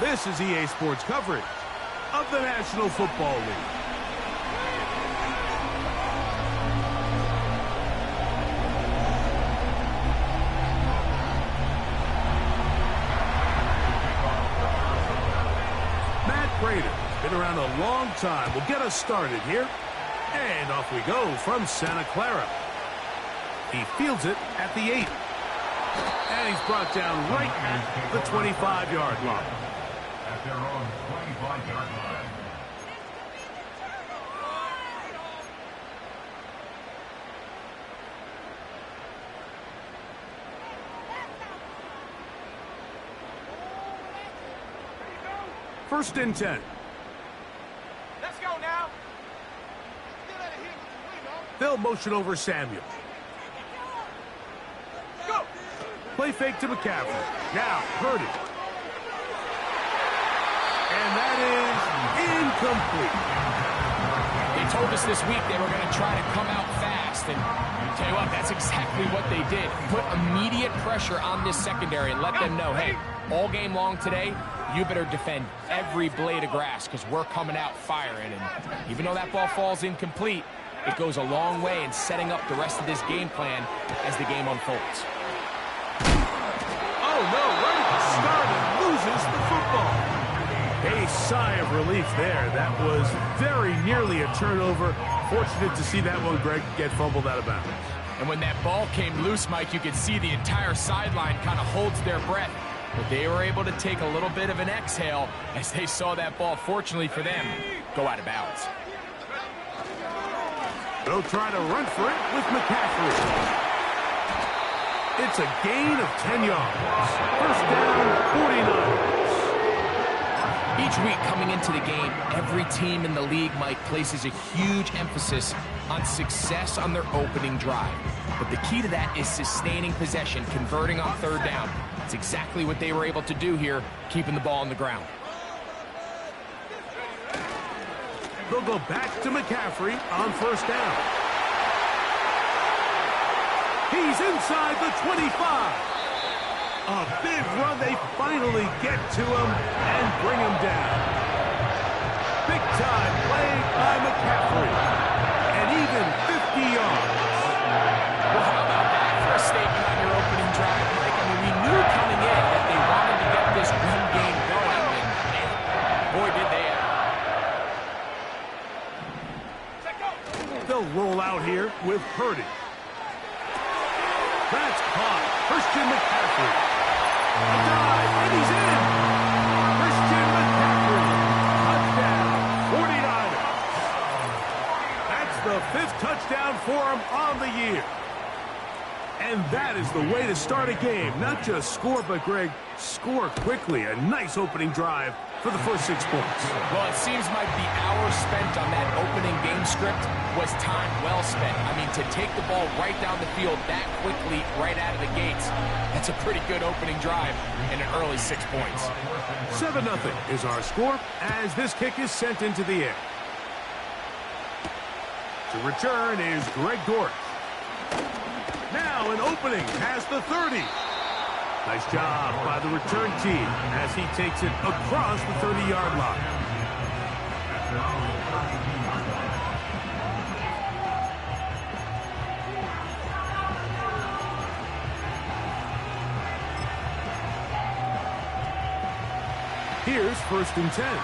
This is EA Sports coverage of the National Football League. Been around a long time. We'll get us started here. And off we go from Santa Clara. He fields it at the 8. And he's brought down right at the 25-yard line. At their own 25-yard line. First and 10. Let's go now. They'll motion over Samuel. Go. Play fake to McCaffrey. Now, Purdy. And that is incomplete. They told us this week they were going to try to come out fast, and I'll tell you what, that's exactly what they did. Put immediate pressure on this secondary and let them know, hey, all game long today, you better defend every blade of grass because we're coming out firing. And even though that ball falls incomplete, it goes a long way in setting up the rest of this game plan as the game unfolds. Oh, no, right at the start, and loses the football. A sigh of relief there. That was very nearly a turnover. Fortunate to see that one, Greg, get fumbled out of bounds. And when that ball came loose, Mike, you could see the entire sideline kind of holds their breath. But they were able to take a little bit of an exhale as they saw that ball, fortunately for them, go out of bounds. They'll try to run for it with McCaffrey. It's a gain of 10 yards. First down, 49. Each week coming into the game, every team in the league, Mike, places a huge emphasis on success on their opening drive. But the key to that is sustaining possession, converting on third down. It's exactly what they were able to do here, keeping the ball on the ground. They'll go back to McCaffrey on first down. He's inside the 25. A big run. They finally get to him and bring him down. Big time play by McCaffrey. And even 50 yards. Well, how about that for a statement on your opening drive, Mike? I mean, we knew coming in that they wanted to get this run game going, and man, boy, did they ever. They'll roll out here with Purdy. That's caught. Christian McCaffrey. A dive, and he's in. Christian McCaffrey. Touchdown, 49ers. That's the 5th touchdown for him on the year. And that is the way to start a game. Not just score, but, Greg, score quickly. A nice opening drive for the first 6 points. Well, it seems like the hours spent on that opening game script was time well spent. I mean, to take the ball right down the field that quickly, right out of the gates, that's a pretty good opening drive and an early 6 points. 7-0 is our score as this kick is sent into the air. To return is Greg Dortch. Now an opening past the 30. Nice job by the return team as he takes it across the 30-yard line. Here's first and 10.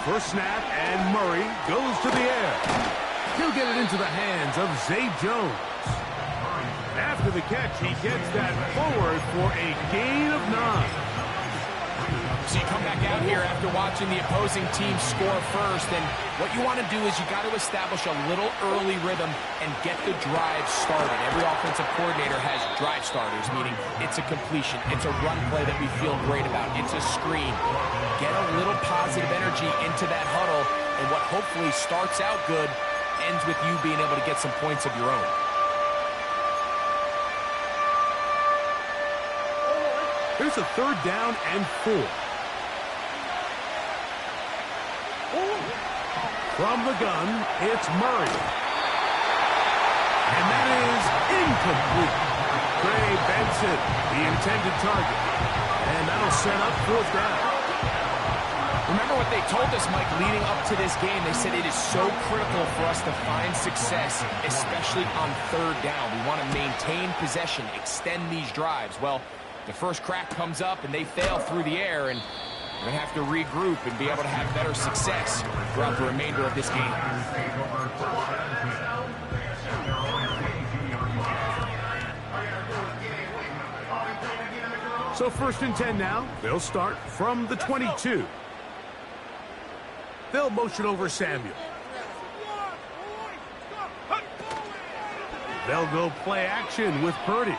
First snap, and Murray goes to the air. He'll get it into the hands of Zay Jones. After the catch, he gets that forward for a gain of 9. So you come back out here after watching the opposing team score first, and what you want to do is you got to establish a little early rhythm and get the drive started. Every offensive coordinator has drive starters, meaning it's a completion, it's a run play that we feel great about, it's a screen. Get a little positive energy into that huddle, and what hopefully starts out good ends with you being able to get some points of your own. Here's a 3rd down and 4. From the gun, it's Murray. And that is incomplete. Trey Benson, the intended target. And that'll set up fourth down. Remember what they told us, Mike, leading up to this game. They said it is so critical for us to find success, especially on third down. We want to maintain possession, extend these drives. Well, the first crack comes up, and they fail through the air, and we're going to have to regroup and be able to have better success throughout the remainder of this game. So 1st and 10 now. They'll start from the 22. They'll motion over Samuel. They'll go play action with Purdy.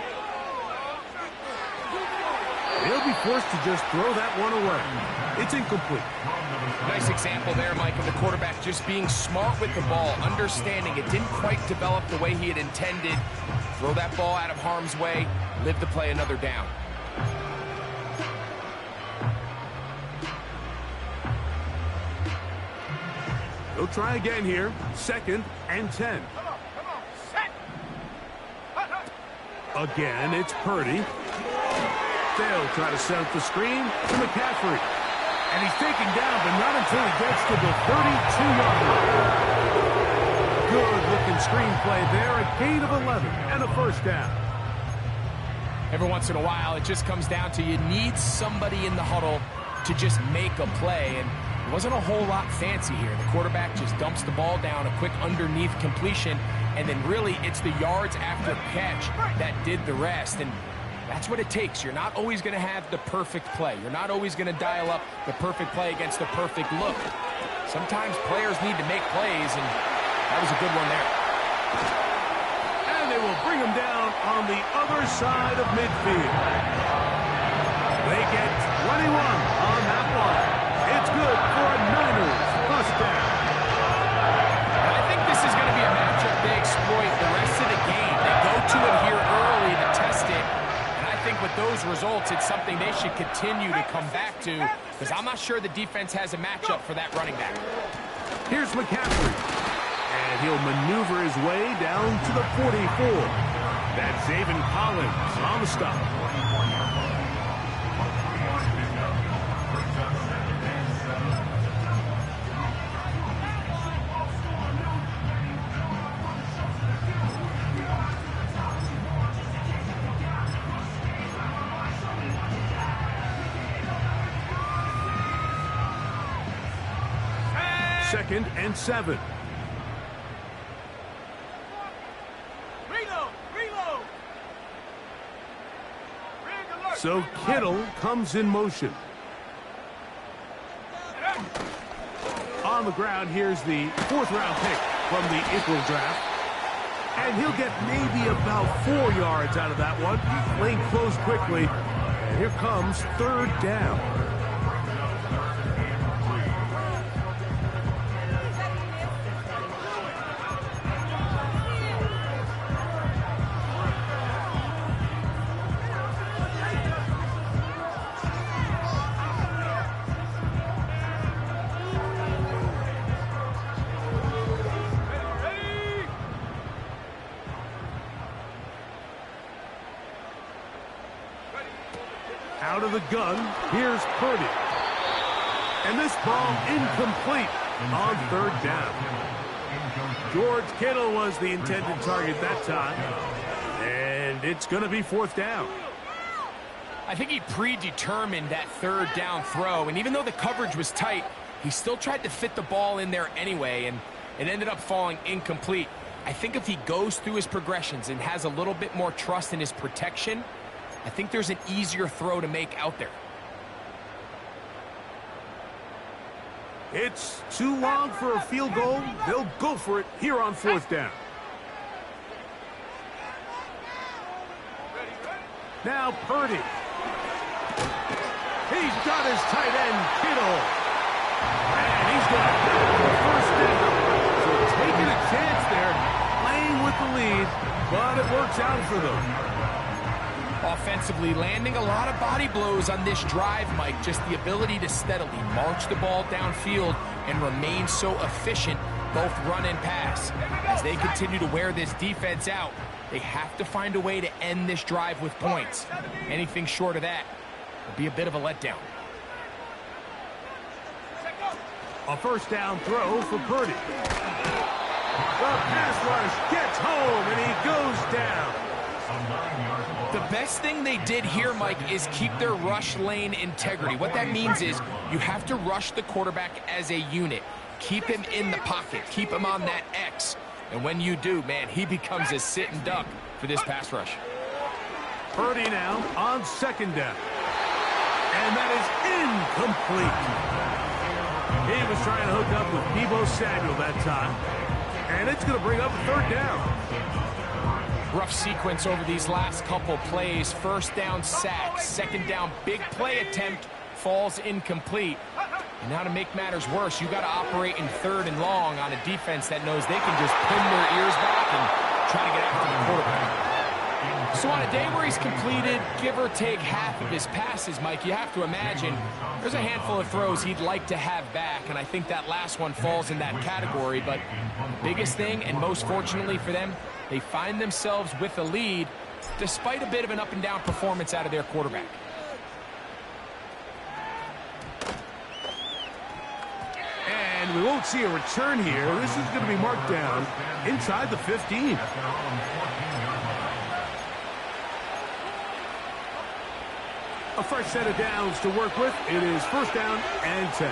They'll be forced to just throw that one away. It's incomplete. Nice example there, Mike, of the quarterback just being smart with the ball, understanding it didn't quite develop the way he had intended. Throw that ball out of harm's way, live to play another down. They'll try again here. 2nd and 10. Come on, set. Again, it's Purdy. They'll try to set up the screen to McCaffrey. And he's taken down, but not until he gets to the 32-yard line. Good-looking screenplay there. A gain of 11 and a first down. Every once in a while, it just comes down to you need somebody in the huddle to just make a play. And it wasn't a whole lot fancy here. The quarterback just dumps the ball down, a quick underneath completion, and then really it's the yards after catch that did the rest. And that's what it takes. You're not always going to have the perfect play. You're not always going to dial up the perfect play against the perfect look. Sometimes players need to make plays, and that was a good one there. And they will bring him down on the other side of midfield. They get 21 on that one. It's good for a Niners first down. And I think this is going to be a matchup they exploit the rest of the game. They go to it here early to test it. And I think with those results, it's something they should continue to come back to, because I'm not sure the defense has a matchup for that running back. Here's McCaffrey. And he'll maneuver his way down to the 44. That's Zaven Collins on the stop. Second and 7. Reload. So Kittle comes in motion. On the ground, here's the 4th-round pick from the April draft. And he'll get maybe about 4 yards out of that one. Playing close quickly. And here comes 3rd down. Out of the gun, here's Purdy. And this ball incomplete on 3rd down. George Kittle was the intended target that time. And it's going to be 4th down. I think he predetermined that 3rd down throw, and even though the coverage was tight, he still tried to fit the ball in there anyway, and it ended up falling incomplete. I think if he goes through his progressions and has a little bit more trust in his protection, I think there's an easier throw to make out there. It's too long for a field goal. They'll go for it here on 4th down. Now Purdy. He's got his tight end, Kittle. And he's going to have the first down. So taking a chance there, playing with the lead, but it works out for them. Offensively, landing a lot of body blows on this drive, Mike. Just the ability to steadily march the ball downfield and remain so efficient, both run and pass. As they continue to wear this defense out, They have to find a way to end this drive with points. Anything short of that would be a bit of a letdown. A first down throw for Purdy. The pass rush gets home, and he goes down. The best thing they did here, Mike, is keep their rush lane integrity. What that means is you have to rush the quarterback as a unit. Keep him in the pocket. Keep him on that X. And when you do, man, he becomes a sitting duck for this pass rush. Purdy now on second down. And that is incomplete. He was trying to hook up with Deebo Samuel that time. And it's going to bring up a third down. Rough sequence over these last couple plays. First down sack, second down big play attempt, falls incomplete. And now to make matters worse, you got to operate in third and long on a defense that knows they can just pin their ears back and try to get after the quarterback. So on a day where he's completed, give or take half of his passes, Mike, you have to imagine there's a handful of throws he'd like to have back, and I think that last one falls in that category. But the biggest thing, and most fortunately for them, they find themselves with a lead despite a bit of an up-and-down performance out of their quarterback. And we won't see a return here. This is going to be marked down inside the 15. A fresh set of downs to work with. It is first down and 10.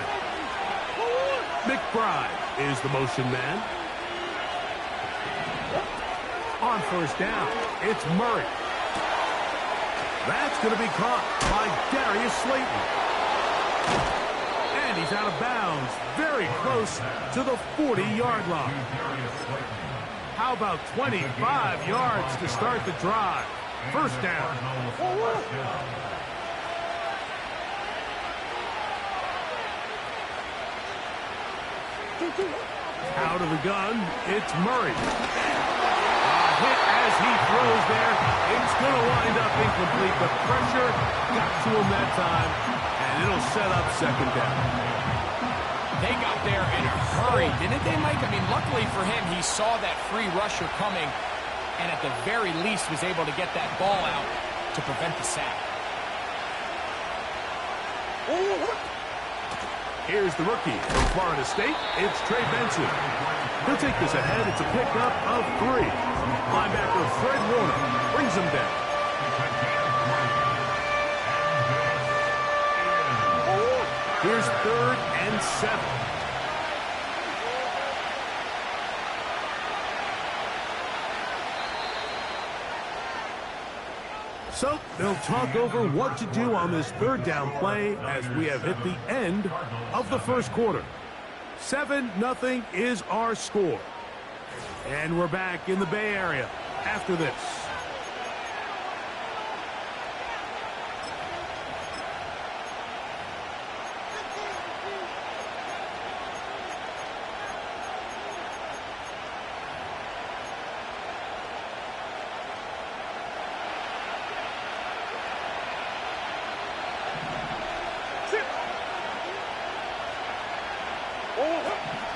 McBride is the motion man. On first down, it's Murray. That's going to be caught by Darius Slayton. And he's out of bounds, very close to the 40-yard line. How about 25 yards to start the drive? First down. Out of the gun, it's Murray. A hit as he throws there. It's going to wind up incomplete, but pressure got to him that time, and it'll set up second down. They got there in a hurry, didn't they, Mike? I mean, luckily for him, he saw that free rusher coming, and at the very least was able to get that ball out to prevent the sack. Here's the rookie from Florida State. It's Trey Benson. He'll take this ahead. It's a pickup of 3. Linebacker Fred Warner brings him down. Here's third and 7. So they'll talk over what to do on this third down play as we have hit the end of the first quarter. 7-0 is our score. And we're back in the Bay Area after this.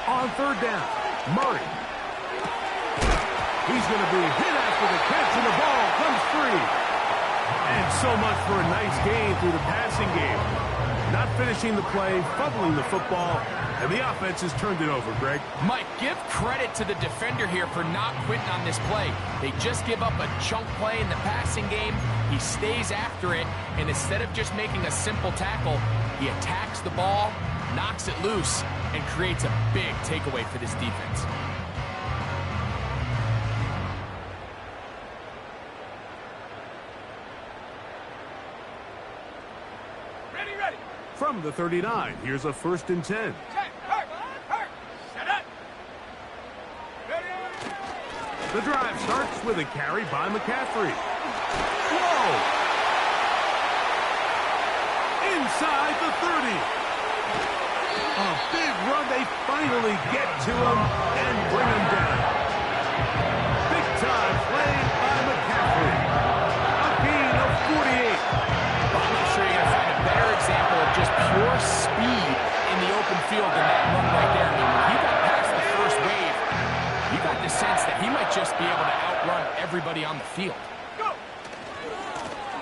On third down, Murray. He's going to be hit after the catch, and the ball comes free. And so much for a nice gain through the passing game. Not finishing the play, fumbling the football, and the offense has turned it over, Greg. Mike, give credit to the defender here for not quitting on this play. They just give up a chunk play in the passing game. He stays after it, and instead of just making a simple tackle, he attacks the ball, knocks it loose, and creates a big takeaway for this defense. Ready. From the 39, here's a first and 10. Set up. The drive starts with a carry by McCaffrey. Whoa! Inside the 30. A big run. They finally get to him and bring him down. Big time play by McCaffrey. A gain of 48. Well, I'm not sure you're going to find a better example of just pure speed in the open field than that run right there. I mean, when he got past the first wave, you got the sense that he might just be able to outrun everybody on the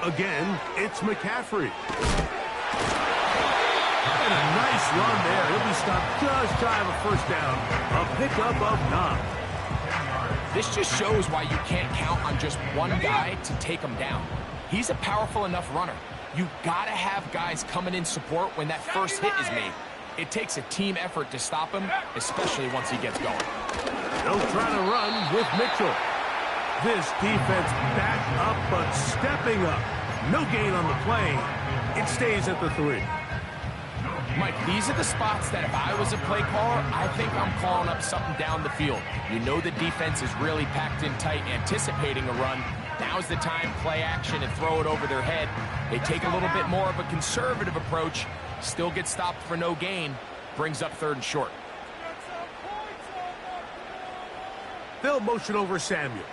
Again, it's McCaffrey. And a nice run there. He'll be stopped just shy of a first down. A pickup of 9. This just shows why you can't count on just one guy to take him down. He's a powerful enough runner. You gotta have guys coming in support when that first hit is made. It takes a team effort to stop him, especially once he gets going. They'll try to run with Mitchell. This defense back up, but stepping up. No gain on the play. It stays at the 3. Mike, these are the spots that if I was a play caller, I think I'm calling up something down the field. You know the defense is really packed in tight, anticipating a run. Now's the time, play action and throw it over their head. They take a little bit more of a conservative approach, still get stopped for no gain, brings up 3rd and short. They'll motion over Samuel.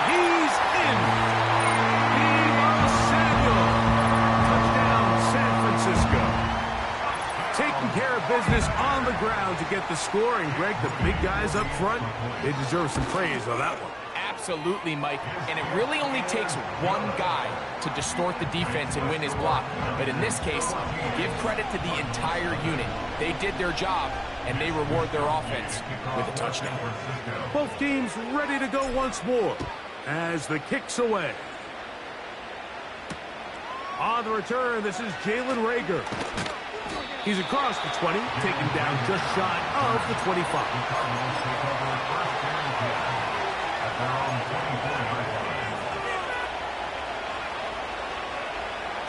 And he's in. Samuel. Touchdown, San Francisco. Taking care of business on the ground to get the score. And, Greg, the big guys up front, they deserve some praise on that one. Absolutely, Mike. And it really only takes one guy to distort the defense and win his block. But in this case, give credit to the entire unit. They did their job, and they reward their offense with a touchdown. Both teams ready to go once more as the kick's away. On the return, this is Jalen Reagor. He's across the 20, taken down just shy of the 25.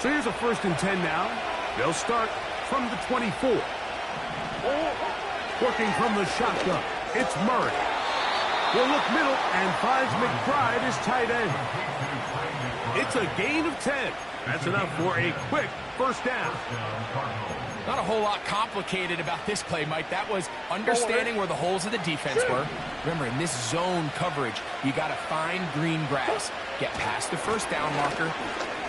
So here's a 1st and 10 now. They'll start from the 24. Working from the shotgun, it's Murray. He'll look middle and finds McBride as tight end. It's a gain of 10. That's enough for a quick first down. Not a whole lot complicated about this play, Mike. That was understanding where the holes of the defense were. Remember, in this zone coverage, you got to find green grass, get past the first down marker,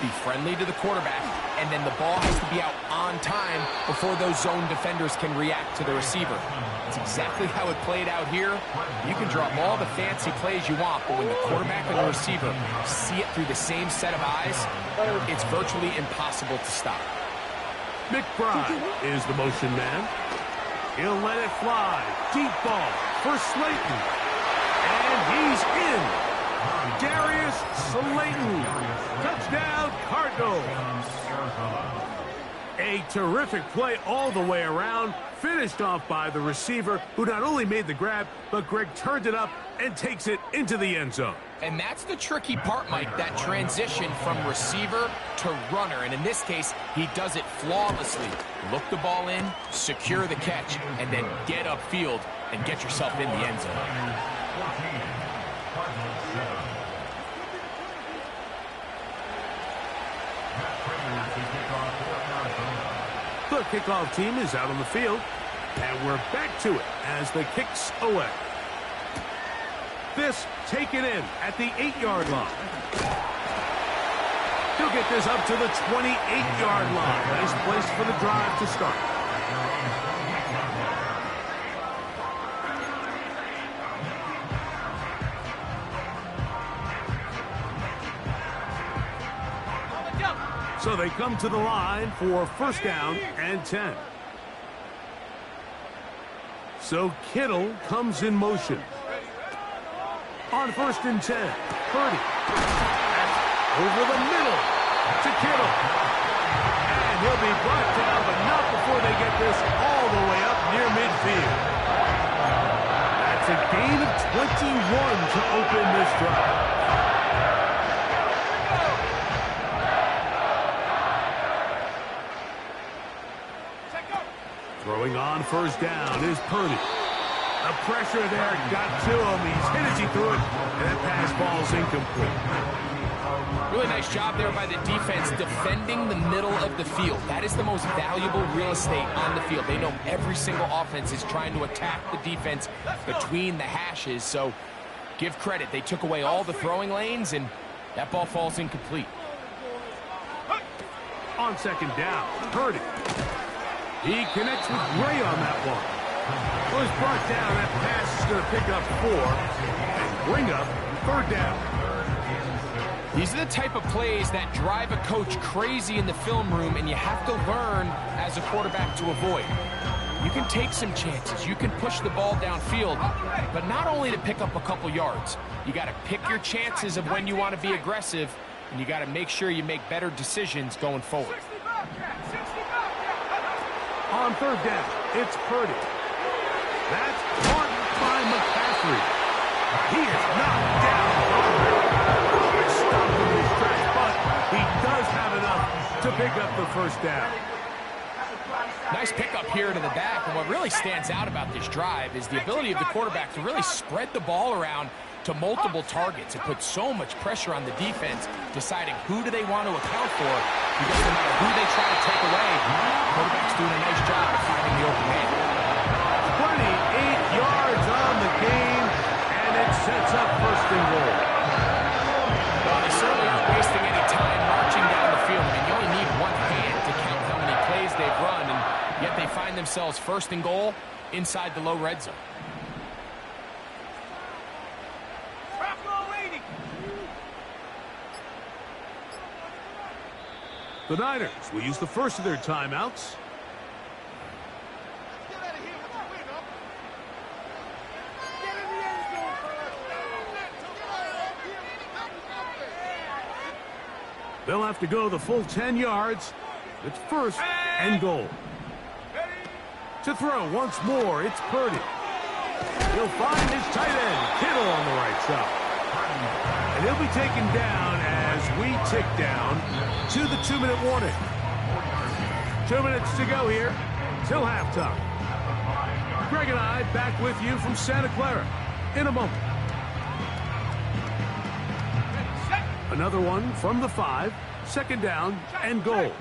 be friendly to the quarterback, and then the ball has to be out on time before those zone defenders can react to the receiver. That's exactly how it played out here. You can draw all the fancy plays you want, but when the quarterback and the receiver see it through the same set of eyes, it's virtually impossible to stop. McBride is the motion man. He'll let it fly. Deep ball for Slayton. And he's in. Darius Slayton. Touchdown, Cardinals. A terrific play all the way around. Finished off by the receiver, who not only made the grab, but Greg turned it up and takes it into the end zone. And that's the tricky part, Mike, that transition from receiver to runner. And in this case, he does it flawlessly. Look the ball in, secure the catch, and then get upfield and get yourself in the end zone. The kickoff team is out on the field, and we're back to it as the kick's away. This taken in at the 8-yard line. He'll get this up to the 28-yard line. Nice place for the drive to start. So they come to the line for first down and 10. So Kittle comes in motion. On 1st and 10, Purdy. Over the middle to Kittle. And he'll be brought down, but not before they get this all the way up near midfield. That's a gain of 21 to open this drive. Throwing on first down is Purdy. The pressure there got to him. He's hit as he threw it, and that pass falls incomplete. Really nice job there by the defense defending the middle of the field. That is the most valuable real estate on the field. They know every single offense is trying to attack the defense between the hashes, so give credit. They took away all the throwing lanes, and that ball falls incomplete. On second down, Purdy. He connects with Gray on that one. Well, he's brought down. That pass is going to pick up 4 and bring up 3rd down. These are the type of plays that drive a coach crazy in the film room, and you have to learn as a quarterback to avoid. You can take some chances. You can push the ball downfield, but not only to pick up a couple yards. You got to pick your chances of when you want to be aggressive, and you got to make sure you make better decisions going forward. On 3rd down, it's Purdy. That's caught by McCaffrey. He is knocked down. Stopped in his tracks, but he does have enough to pick up the 1st down. Nice pickup here to the back, and what really stands out about this drive is the ability of the quarterback to really spread the ball around to multiple targets. It puts so much pressure on the defense, deciding who do they want to account for, because no matter who they try to take away, the quarterback's doing a nice job of finding the open man. 28 yards on the game, and it sets up 1st and goal. Well, they certainly aren't wasting any time marching down the field. I mean, you only need one hand to count how many plays they've run, and yet they find themselves 1st and goal inside the low red zone. The Niners will use the first of their timeouts. They'll have to go the full 10 yards. It's 1st and goal. To throw once more, it's Purdy. He'll find his tight end, Kittle, on the right side. And he'll be taken down as we tick down to the 2-minute warning. 2 minutes to go here till halftime. Greg and I back with you from Santa Clara in a moment. Another one from the 5, 2nd down and goal. Ready!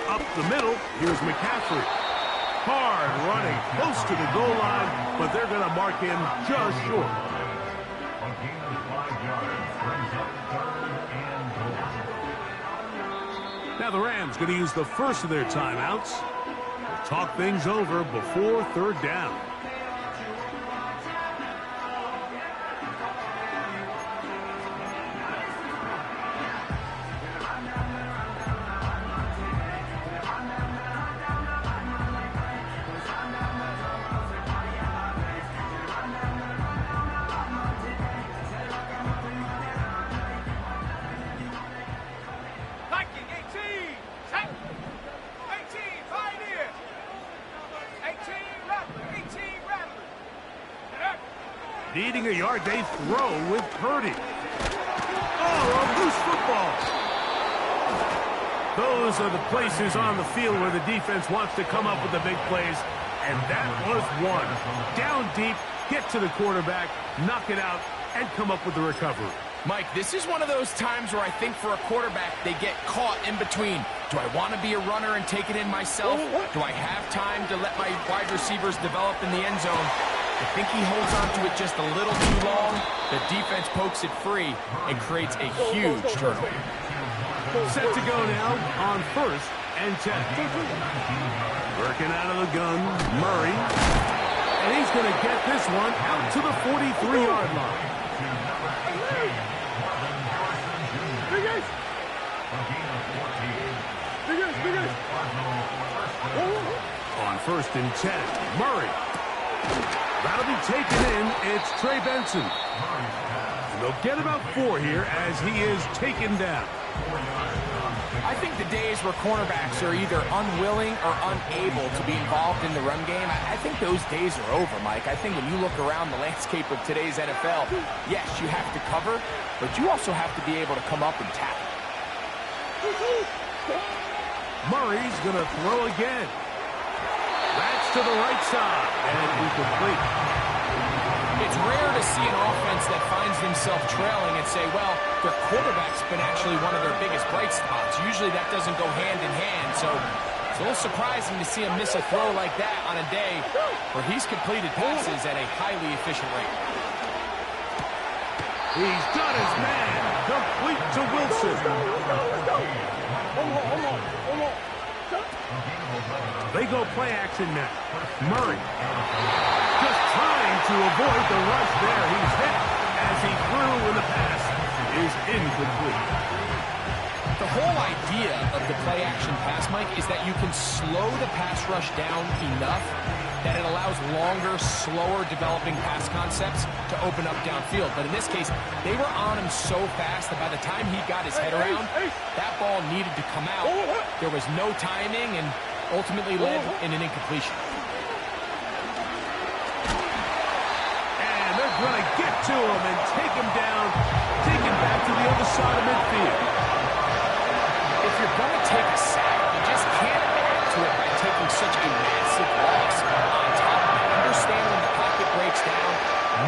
Up the middle, here's McCaffrey. Hard running, close to the goal line, but they're going to mark him just short. A gain of 5 yards brings up 3rd and goal. Now the Rams going to use the first of their timeouts. They'll talk things over before 3rd down. Needing a yard, they throw with Purdy. Oh, a loose football. Those are the places on the field where the defense wants to come up with the big plays, and that was one. Down deep, get to the quarterback, knock it out, and come up with the recovery. Mike, this is one of those times where I think for a quarterback, they get caught in between. Do I want to be a runner and take it in myself? Do I have time to let my wide receivers develop in the end zone? I think he holds on to it just a little too long. The defense pokes it free and creates a huge turnover. Set to go now on 1st and 10. Working out of the gun, Murray. And he's going to get this one out to the 43-yard line. On 1st and 10, Murray. That'll be taken in. It's Trey Benson. And they'll get about 4 here as he is taken down. I think the days where cornerbacks are either unwilling or unable to be involved in the run game, I think those days are over, Mike. I think when you look around the landscape of today's NFL, yes, you have to cover, but you also have to be able to come up and tackle. Murray's going to throw again. That's to the right side, and incomplete. It's rare to see an offense that finds themselves trailing and say, well, their quarterback's been actually one of their biggest bright spots. Usually that doesn't go hand in hand, so it's a little surprising to see him miss a throw like that on a day where he's completed passes at a highly efficient rate. He's got his man. Complete to Wilson. They go play action now. Murray just trying to avoid the rush there. He's hit as he threw, and the pass is incomplete. The whole idea of the play action pass, Mike, is that you can slow the pass rush down enough that it allows longer, slower developing pass concepts to open up downfield. But in this case, they were on him so fast that by the time he got his head around, that ball needed to come out. There was no timing and ultimately led in an incompletion. And they're going to get to him and take him down, take him back to the other side of midfield. If you're going to take a sack, you just can't add to it by taking such a massive loss on top of it. Understand when the pocket breaks down,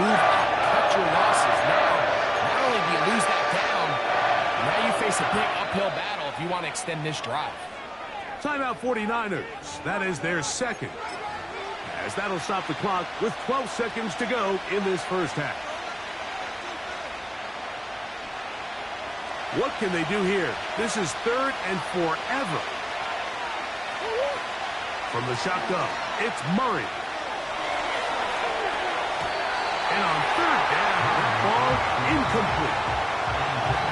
move up, cut your losses. Now, not only do you lose that down, now you face a big uphill battle if you want to extend this drive. Timeout 49ers. That is their second. As that'll stop the clock with 12 seconds to go in this first half. What can they do here? This is third and forever. From the shotgun, it's Murray. And on third down, that ball incomplete.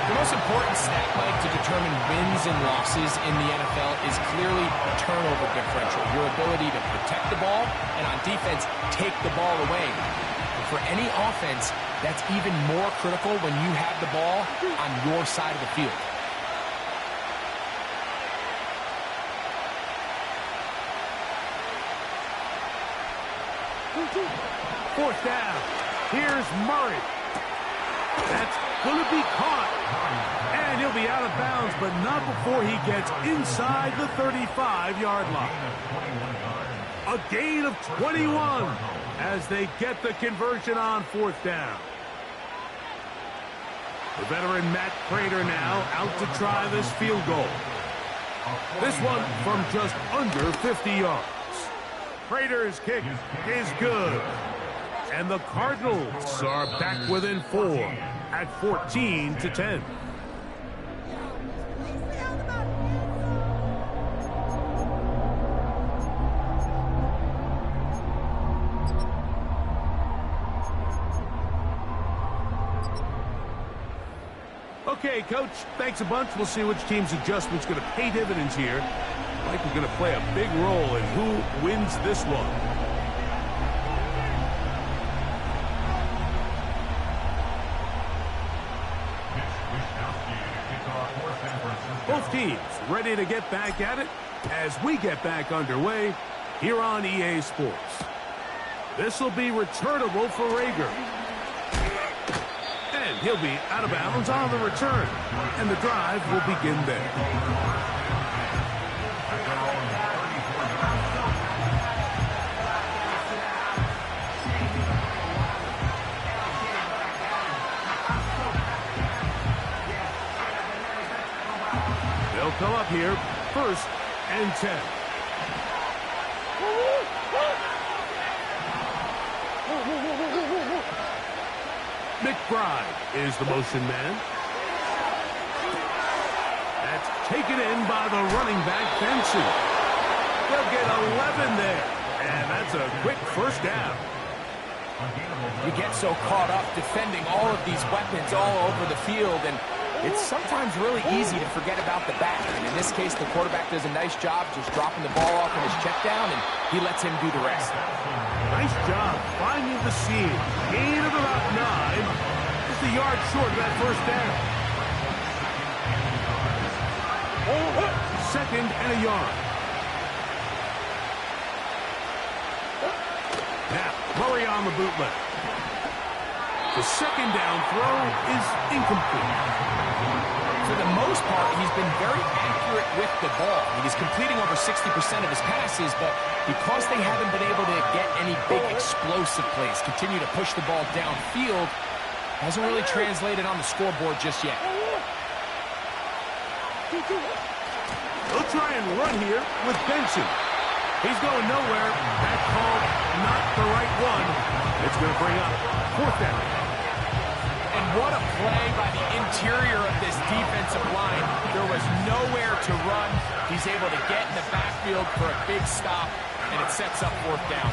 The most important stat, Mike, to determine wins and losses in the NFL is clearly turnover differential, your ability to protect the ball and on defense, take the ball away. And for any offense, that's even more critical when you have the ball on your side of the field. Fourth down. Here's Murray. That's going to be caught. And he'll be out of bounds, but not before he gets inside the 35-yard line. A gain of 21 as they get the conversion on fourth down. The veteran Matt Prater now out to try this field goal. This one from just under 50 yards. Prater's kick is good. And the Cardinals are back within 4 at 14-10. Okay, Coach, thanks a bunch. We'll see which team's adjustment's going to pay dividends here. Like we're going to play a big role in who wins this one. Both teams ready to get back at it as we get back underway here on EA Sports. This will be returnable for Rager. And he'll be out of bounds on the return. And the drive will begin there. They'll come up here, 1st and 10. McBride is the motion man. That's taken in by the running back, Benson. They'll get 11 there, and that's a quick first down. You get so caught up defending all of these weapons all over the field, and it's sometimes really easy to forget about the back. And in this case, the quarterback does a nice job just dropping the ball off in his check down, and he lets him do the rest. Nice job finding the seam. Gain of about 9. Just a yard short of that first down. 2nd and a yard. Now, Murray on the bootleg. The 2nd down throw is incomplete. For the most part, he's been very accurate accurate with the ball. I mean, he's completing over 60% of his passes, but because they haven't been able to get any big explosive plays, continue to push the ball downfield, hasn't really translated on the scoreboard just yet. They'll try and run here with Benson. He's going nowhere. That call, not the right one. It's going to bring up 4th down. And what a play by the interior of this defensive line. There was nowhere to run. He's able to get in the backfield for a big stop, and it sets up 4th down.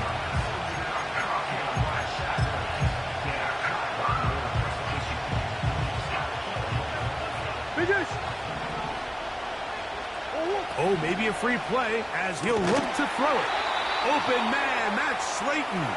Oh, maybe a free play as he'll look to throw it. Open man, that's Slayton.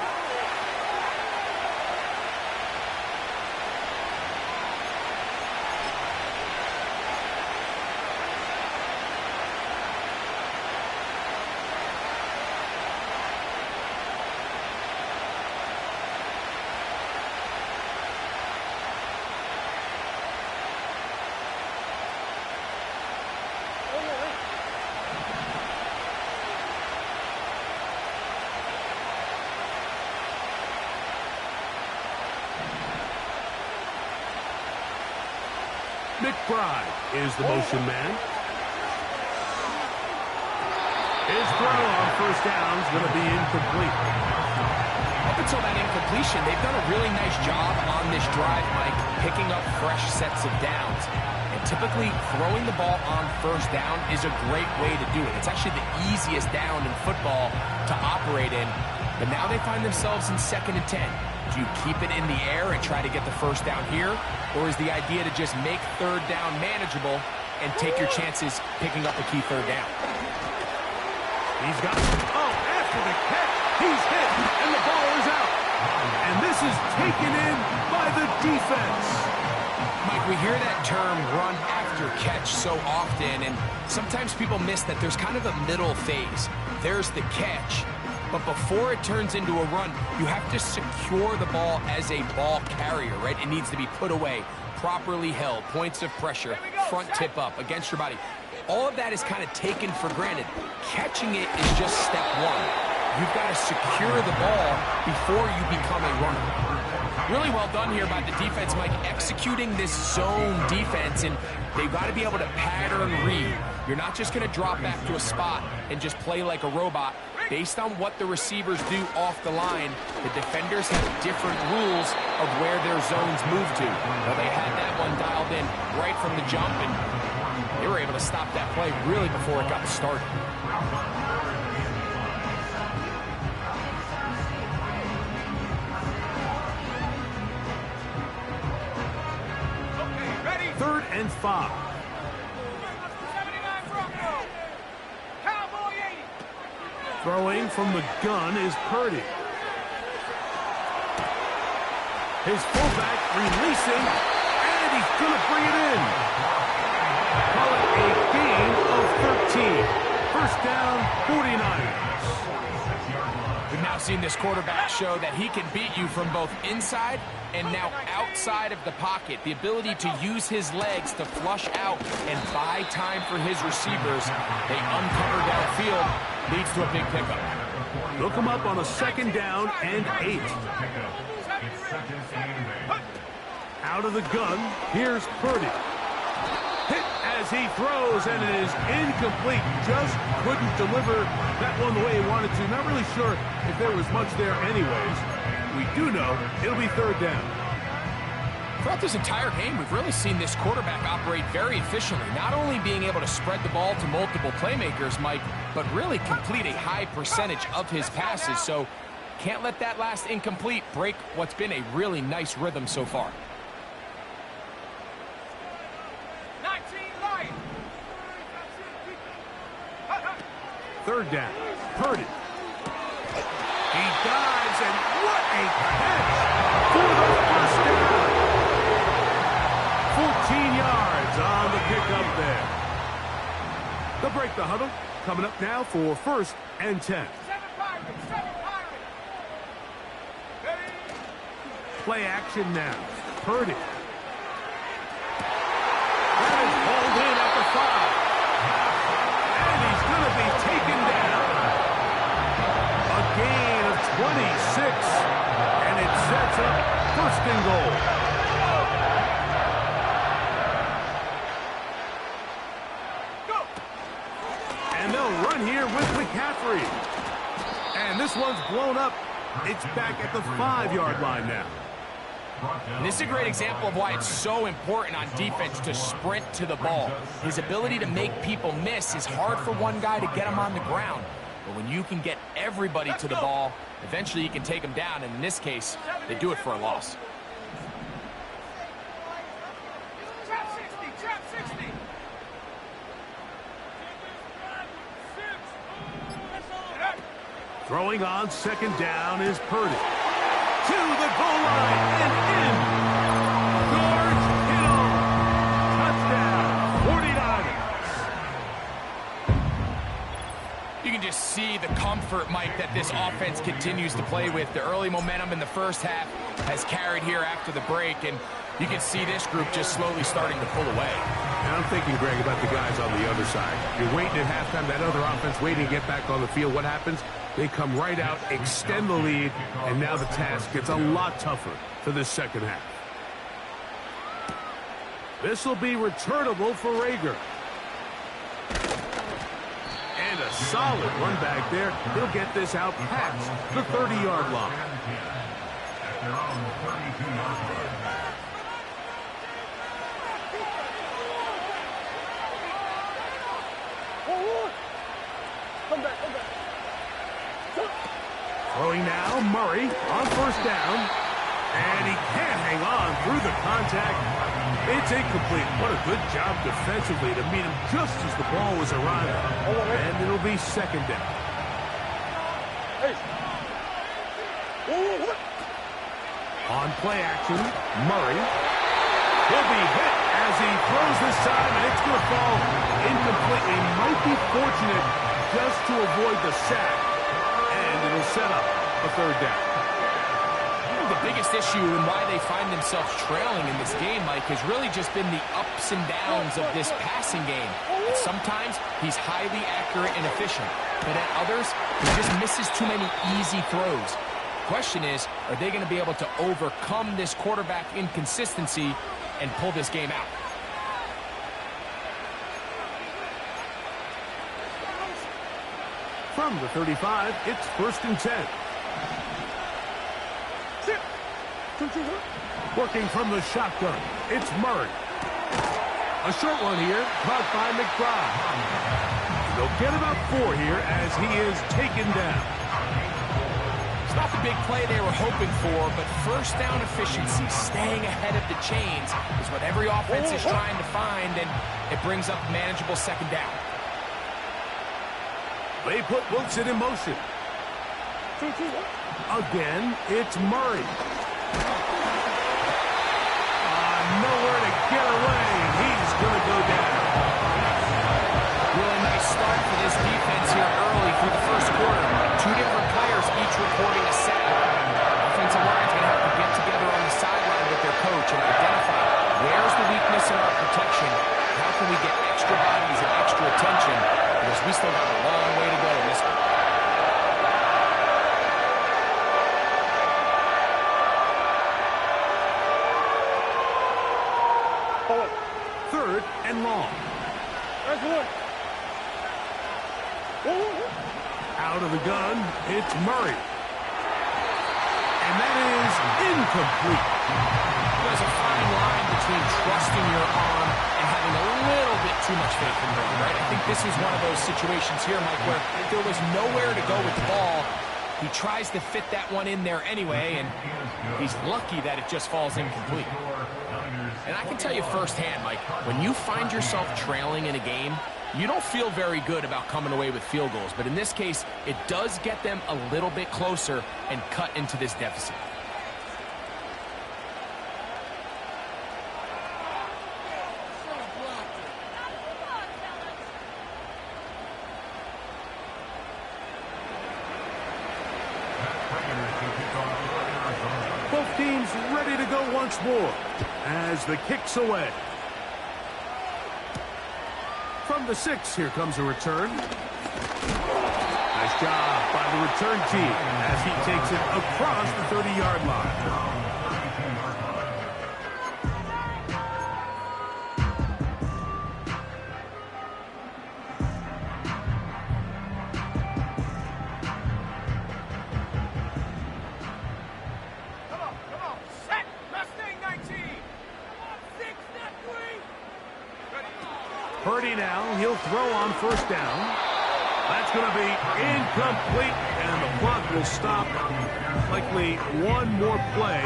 McBride is the motion man. His throw on 1st down is going to be incomplete. Up until that incompletion, they've done a really nice job on this drive, Mike, picking up fresh sets of downs. And typically, throwing the ball on 1st down is a great way to do it. It's actually the easiest down in football to operate in. But now they find themselves in 2nd and 10. Do you keep it in the air and try to get the 1st down here? Or is the idea to just make 3rd down manageable and take your chances picking up a key 3rd down? He's got, after the catch, he's hit, and the ball is out. And this is taken in by the defense. Mike, we hear that term run after catch so often, and sometimes people miss that there's kind of a middle phase. There's the catch, but before it turns into a run, you have to secure the ball as a ball carrier, right? It needs to be put away, properly held, points of pressure, front tip up against your body. All of that is kind of taken for granted. Catching it is just step one. You've got to secure the ball before you become a runner. Really well done here by the defense, Mike, executing this zone defense, and they've got to be able to pattern read. You're not just going to drop back to a spot and just play like a robot. Based on what the receivers do off the line, the defenders have different rules of where their zones move to. Well, they had that one dialed in right from the jump, and they were able to stop that play really before it got started. Okay, ready? 3rd and 5. Cowboy 80. Throwing from the gun is Purdy. His fullback releasing, and he's going to bring it in. Call it a gain of 13. 1st down, 49ers. We've now seen this quarterback show that he can beat you from both inside and now outside of the pocket. The ability to use his legs to flush out and buy time for his receivers. They uncover downfield, leads to a big pickup. Look him up on a 2nd down and 8. Out of the gun, here's Purdy. Hit as he throws, and it is incomplete. Just couldn't deliver that one the way he wanted to. Not really sure if there was much there anyways. We do know it'll be 3rd down. Throughout this entire game, we've really seen this quarterback operate very efficiently, not only being able to spread the ball to multiple playmakers, Mike, but really complete a high percentage of his passes. So can't let that last incomplete break what's been a really nice rhythm so far. 19 Lions. 3rd down, Purdy. He dives, and what a catch for the 1st down. 14 yards on the pickup there. They'll break the huddle. Coming up now for 1st and 10. 7 Pirates. 7 Pirates. Ready? Play action now. Purdy. That is hauled in at the 5. And they'll run here with McCaffrey. And this one's blown up. It's back at the 5-yard line now. And this is a great example of why it's so important on defense to sprint to the ball. His ability to make people miss is hard for one guy to get him on the ground. But when you can get everybody to the ball, eventually you can take them down. And in this case, they do it for a loss. Trap 60, trap 60. Throwing on 2nd down is Purdy. To the goal line and in. George Kittle. Touchdown, 49ers. You can just see the comfort, Mike, that this offense continues to play with. The early momentum in the first half has carried here after the break, and you can see this group just slowly starting to pull away. And I'm thinking, Greg, about the guys on the other side. You're waiting at halftime, that other offense waiting to get back on the field. What happens? They come right out, extend the lead, and now the task gets a lot tougher for this second half. This will be returnable for Rager. And a solid run back there. He'll get this out past the 30-yard line. At their own 32-yard line. Throwing now, Murray on 1st down. And he can't hang on through the contact. It's incomplete. What a good job defensively to meet him just as the ball was arriving. And it'll be 2nd down. On play action, Murray. He'll be hit as he throws this time, and it's going to fall incomplete. He might be fortunate just to avoid the sack. And it'll set up a 3rd down. The biggest issue and why they find themselves trailing in this game, Mike, has really just been the ups and downs of this passing game. And sometimes he's highly accurate and efficient, but at others, he just misses too many easy throws. The question is, are they going to be able to overcome this quarterback inconsistency and pull this game out? From the 35, it's 1st and 10. Working from the shotgun, it's Murray. A short one here, caught by McBride. They'll get about 4 here as he is taken down. It's not the big play they were hoping for, but 1st down efficiency, staying ahead of the chains, is what every offense is trying to find, and it brings up manageable 2nd down. They put Wilson in motion. Again, it's Murray. Nowhere to get away. He's going to go down. Really nice start for this defense here early through the 1st quarter. 2 different players each reporting a sack. Offensive line's going to have to get together on the sideline with their coach and identify where's the weakness in our protection. How can we get extra bodies and extra attention? Because we still got a long way to go in this one. 3rd and long. Out of the gun, it's Murray. And that is incomplete. There's a fine line between trusting your arm and having a little bit too much faith in your arm, right? I think this is one of those situations here, Mike, where there was nowhere to go with the ball. He tries to fit that one in there anyway, and he's lucky that it just falls incomplete. And I can tell you firsthand, Mike, when you find yourself trailing in a game, you don't feel very good about coming away with field goals. But in this case, it does get them a little bit closer and cut into this deficit. Both teams ready to go once more as the kick's away. From the 6, here comes a return. Nice job by the return team as he takes it across the 30-yard line. Purdy now, he'll throw on first down. That's going to be incomplete, and the clock will stop. Likely one more play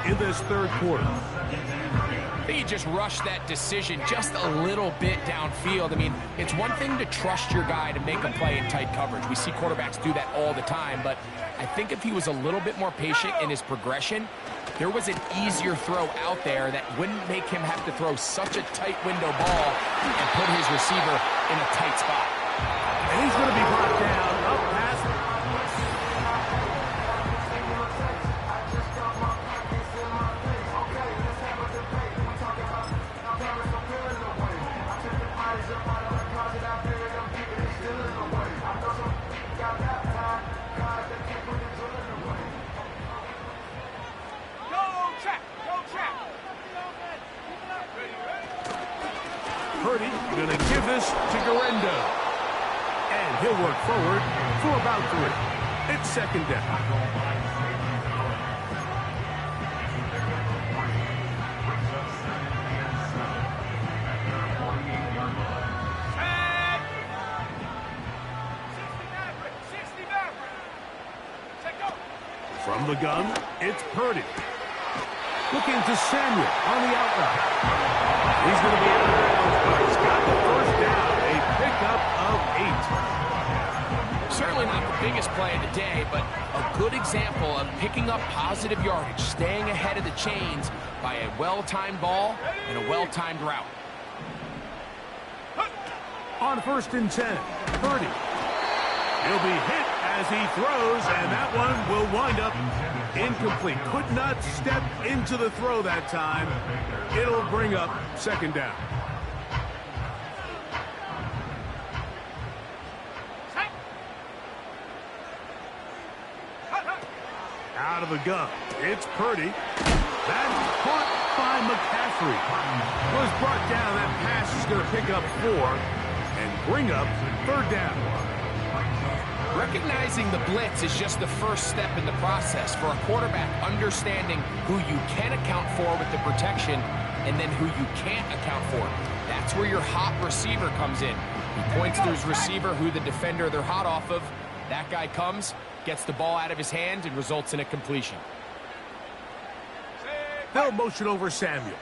in this third quarter. I think he just rushed that decision just a little bit downfield. I mean, it's one thing to trust your guy to make a play in tight coverage. We see quarterbacks do that all the time, but I think if he was a little bit more patient in his progression, there was an easier throw out there that wouldn't make him have to throw such a tight window ball and put his receiver in a tight spot. And he's going to be brought down up past. Purdy going to give this to Garendo. And he'll work forward for about 3. It's second down. From the gun, it's Purdy. Looking to Samuel on the outright. He's going to be out of bounds, but he's got the first down. A pickup of 8. Certainly not the biggest play of the day, but a good example of picking up positive yardage, staying ahead of the chains by a well-timed ball and a well-timed route. On 1st and 10, Purdy. He'll be hit as he throws, and that one will wind up incomplete. Could not step into the throw that time. It'll bring up second down. Out of the gun, it's Purdy. That's caught by McCaffrey. Was brought down. That pass is going to pick up 4 and bring up third down. Recognizing the blitz is just the first step in the process for a quarterback, understanding who you can account for with the protection and then who you can't account for. That's where your hot receiver comes in. He points to his receiver who the defender they're hot off of. That guy comes, gets the ball out of his hand, and results in a completion. They'll motion over Samuel.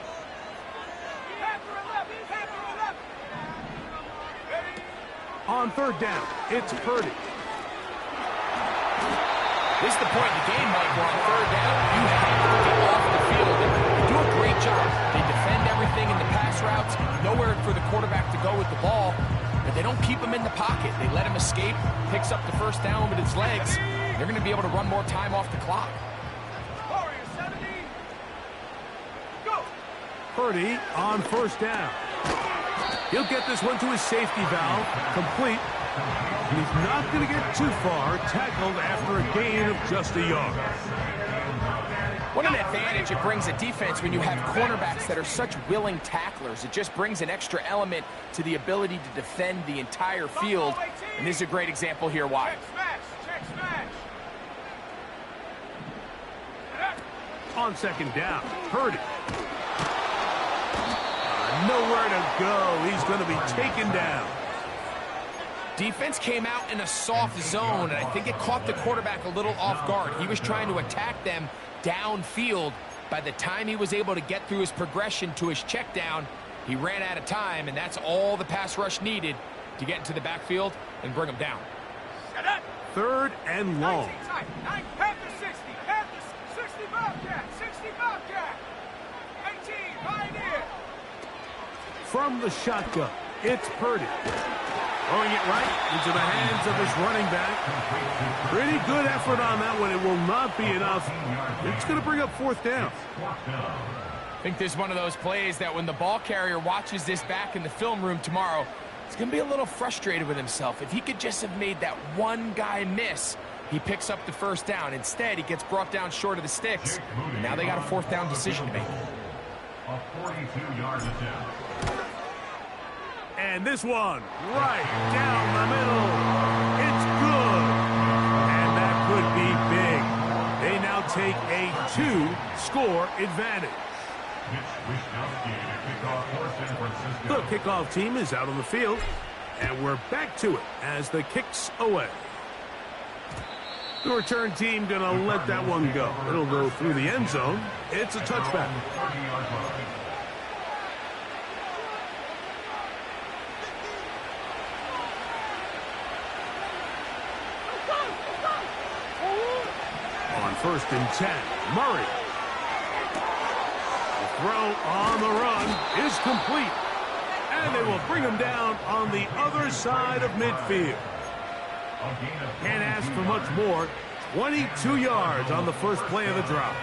On third down, it's Purdy. This is the point in the game, Mike, where on third down, you have to get off the field. And they do a great job. They defend everything in the pass routes, nowhere for the quarterback to go with the ball, but they don't keep him in the pocket. They let him escape, picks up the first down with his legs. They're going to be able to run more time off the clock. Purdy on first down. He'll get this one to his safety valve, complete. He's not going to get too far, tackled after a gain of just a yard. What an advantage it brings a defense when you have cornerbacks that are such willing tacklers. It just brings an extra element to the ability to defend the entire field. And this is a great example here why. On second down, Purdy. Nowhere to go. He's going to be taken down. Defense came out in a soft zone, and I think it caught the quarterback a little off guard. He was trying to attack them downfield. By the time he was able to get through his progression to his check down, he ran out of time, and that's all the pass rush needed to get into the backfield and bring him down. Third and long. From the shotgun, it's Purdy. Throwing it right into the hands of his running back. Pretty good effort on that one. It will not be enough. It's going to bring up fourth down. I think this is one of those plays that when the ball carrier watches this back in the film room tomorrow, he's going to be a little frustrated with himself. If he could just have made that one guy miss, he picks up the first down. Instead, he gets brought down short of the sticks. Now they got a fourth down decision to make. A 42-yard attempt. And this one, right down the middle. It's good. And that could be big. They now take a 2-score advantage. The kickoff team is out on the field, and we're back to it as the kick's away. The return team going to let that one go. It'll go through the end zone. It's a touchback. On 1st and 10, Murray. The throw on the run is complete. And they will bring him down on the other side of midfield. Can't ask for much more. 22 yards on the first play of the drive.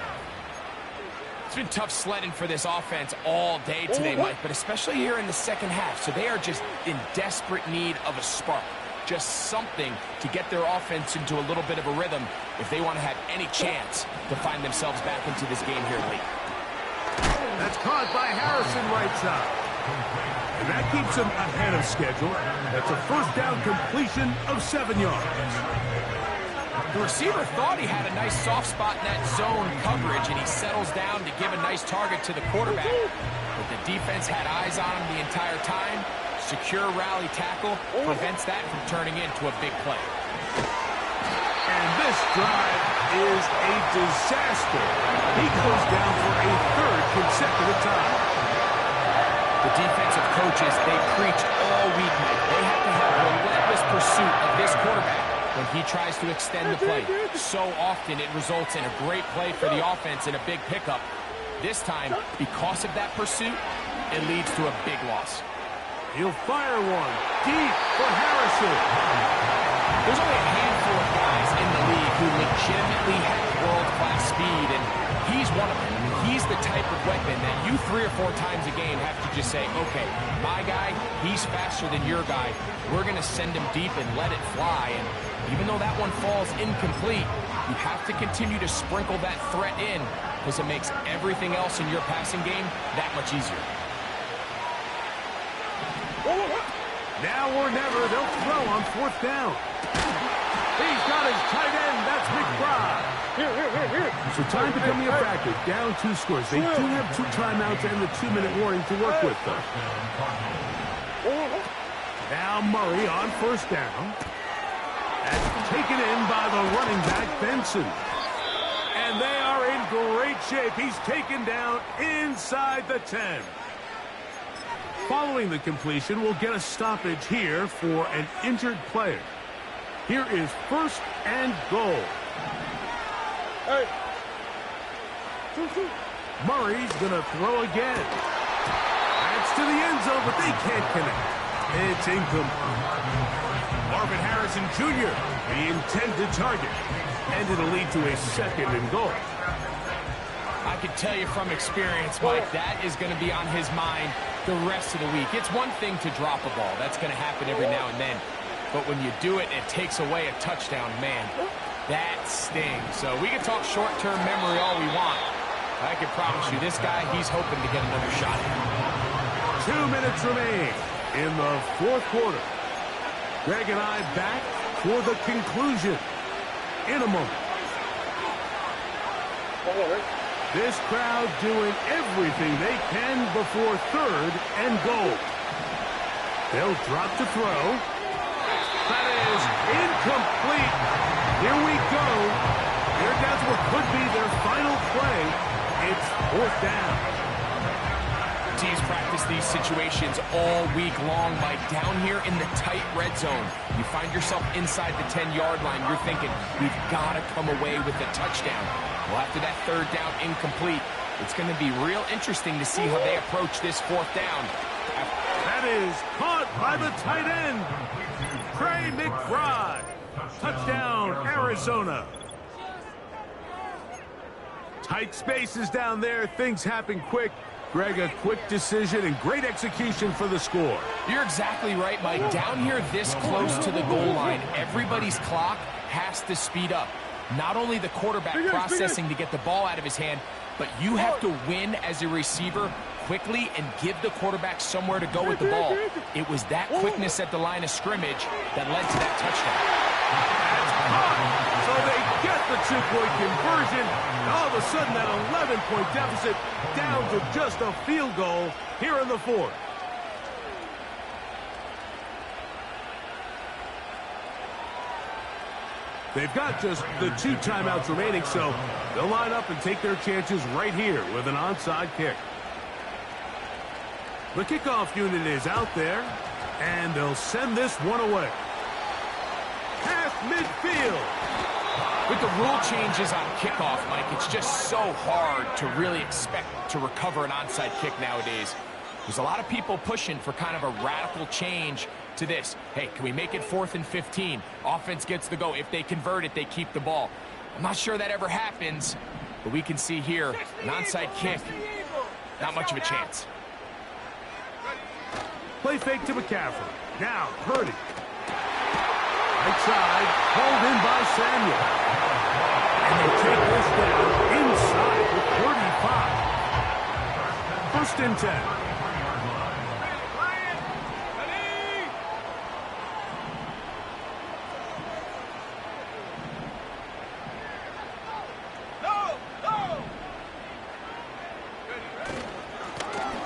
It's been tough sledding for this offense all day today, Mike, but especially here in the second half. So they are just in desperate need of a spark. Just something to get their offense into a little bit of a rhythm if they want to have any chance to find themselves back into this game here late. That's caught by Harrison right side. And that keeps him ahead of schedule. That's a first down completion of 7 yards. The receiver thought he had a nice soft spot in that zone coverage, and he settles down to give a nice target to the quarterback. But the defense had eyes on him the entire time. Secure rally tackle prevents that from turning into a big play. And this drive is a disaster. He goes down for a 3rd consecutive time. The defensive coaches, they preach all week, Mike. They have to have relentless pursuit of this quarterback when he tries to extend the play. So often it results in a great play for the offense and a big pickup. This time, because of that pursuit, it leads to a big loss. He'll fire one deep for Harrison. There's only a handful of guys in the league who legitimately have world-class speed, and he's one of them. He's the type of weapon that you 3 or 4 times a game have to just say, okay, my guy, he's faster than your guy. We're going to send him deep and let it fly. And even though that one falls incomplete, you have to continue to sprinkle that threat in because it makes everything else in your passing game that much easier. Now or never, they'll throw on 4th down. He's got his tight end. That's McBride. So time becoming a factor. Down 2 scores. They do have 2 timeouts and the 2-minute warning to work with, though. Now Murray on 1st down. That's taken in by the running back, Benson. And they are in great shape. He's taken down inside the 10. Following the completion, we'll get a stoppage here for an injured player. Here is 1st and goal. Murray's going to throw again. That's to the end zone, but they can't connect. It's incomplete. Marvin Harrison Jr., the intended target. And it'll lead to a 2nd and goal. I can tell you from experience, Mike, that is going to be on his mind the rest of the week. It's one thing to drop a ball. That's going to happen every now and then. But when you do it, it takes away a touchdown, man. That stings. So we can talk short-term memory all we want. I can promise you, this guy, he's hoping to get another shot. 2 minutes remain in the 4th quarter. Greg and I back for the conclusion in a moment. This crowd doing everything they can before 3rd and goal. They'll drop to throw. That is incomplete. Here we go. They're down to what could be their final play. It's 4th down. Teams practice these situations all week long, Mike. Down here in the tight red zone, you find yourself inside the 10-yard line. You're thinking, we've got to come away with a touchdown. Well, after that 3rd down incomplete, it's going to be real interesting to see how they approach this 4th down. That is caught by the tight end, Trey McBride. Touchdown, Arizona. Tight spaces down there. Things happen quick. Greg, a quick decision and great execution for the score. You're exactly right, Mike. Down here this close to the goal line, everybody's clock has to speed up. Not only the quarterback processing to get the ball out of his hand, but you have to win as a receiver quickly and give the quarterback somewhere to go with the ball. It was that quickness at the line of scrimmage that led to that touchdown. That's caught. So they get the two-point conversion. All of a sudden, that 11-point deficit down to just a field goal here in the fourth. They've got just the 2 timeouts remaining, so they'll line up and take their chances right here with an onside kick. The kickoff unit is out there, and they'll send this one away. Past midfield. With the rule changes on kickoff, Mike, it's just so hard to really expect to recover an onside kick nowadays. There's a lot of people pushing for kind of a radical change to this. Hey, can we make it 4th and 15? Offense gets the go. If they convert it, they keep the ball. I'm not sure that ever happens, but we can see here an onside kick. Not much of a chance. Play fake to McCaffrey. Now, Purdy. Right side, pulled in by Samuel. And they take this down inside with 35. 1st and 10.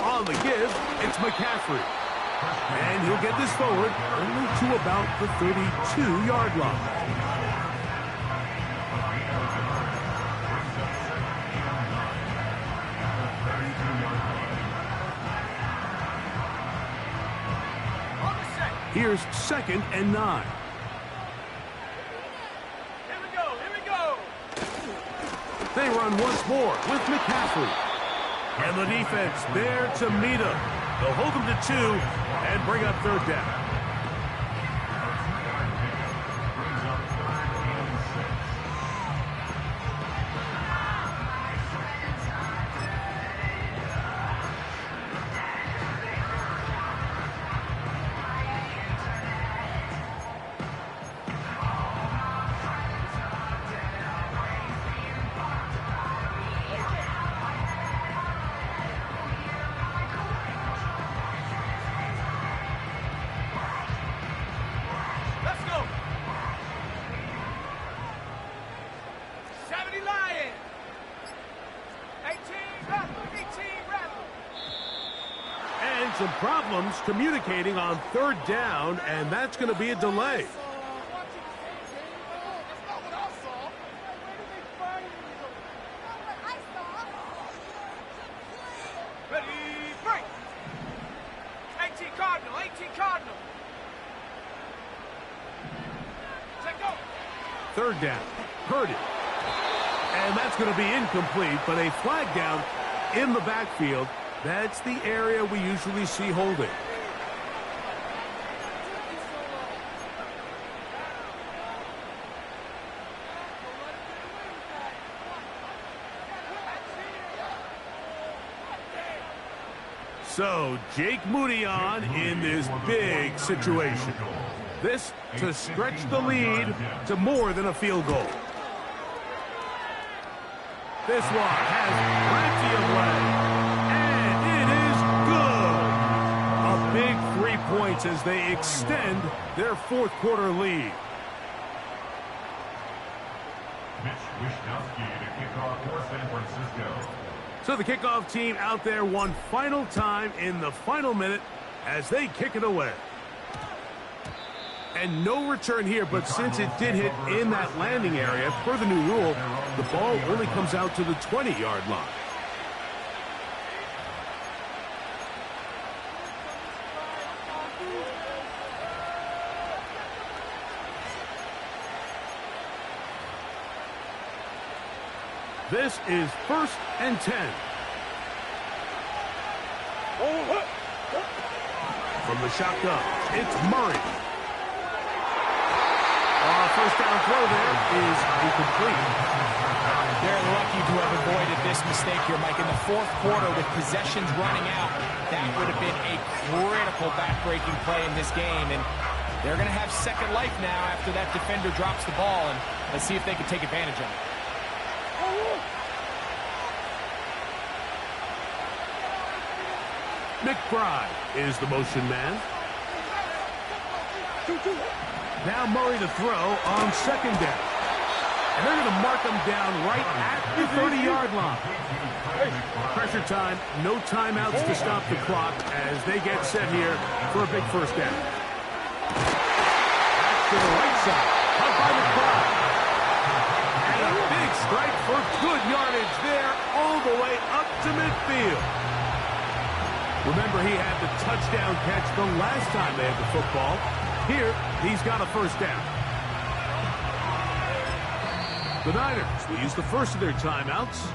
On the give, it's McCaffrey. And he'll get this forward only to about the 32-yard line. Here's 2nd and 9. Here we go, here we go. They run once more with McCaffrey. And the defense there to meet him. They'll hold them to 2 and bring up 3rd down. Some problems communicating on 3rd down, and that's going to be a delay. Ready, break. 18 Cardinal, 18 Cardinal. Check go. 3rd down, Purdy. And that's going to be incomplete, but a flag down in the backfield. That's the area we usually see holding. So, Jake Moody on in this big situation. This to stretch the lead to more than a field goal. This one has plenty of leg. Big 3 points as they extend their 4th quarter lead. So the kickoff team out there one final time in the final minute as they kick it away. And no return here, but since it did hit in that landing area, per the new rule, the ball only comes out to the 20-yard line. This is 1st and 10. From the shotgun, it's Murray. 1st down throw there is incomplete. They're lucky to have avoided this mistake here, Mike. In the 4th quarter, with possessions running out, that would have been a critical back-breaking play in this game. And they're going to have second life now after that defender drops the ball. And let's see if they can take advantage of it. McBride is the motion man. Now Murray to throw on 2nd down. And they're going to mark them down right at the 30-yard line. Pressure time, no timeouts to stop the clock as they get set here for a big first down. Back to the right side, up by the clock. And a big strike for good yardage there all the way up to midfield. Remember, he had the touchdown catch the last time they had the football. Here, he's got a first down. The Niners will use the first of their timeouts.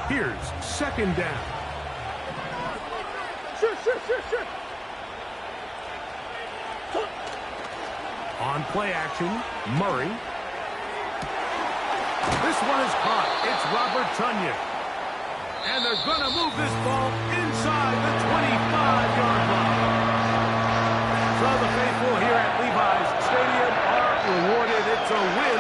Here's second down. On play action, Murray. This one is caught. It's Robert Tunyon. And they're going to move this ball inside the 25-yard line. So the faithful here at Levi's Stadium are rewarded. It's a win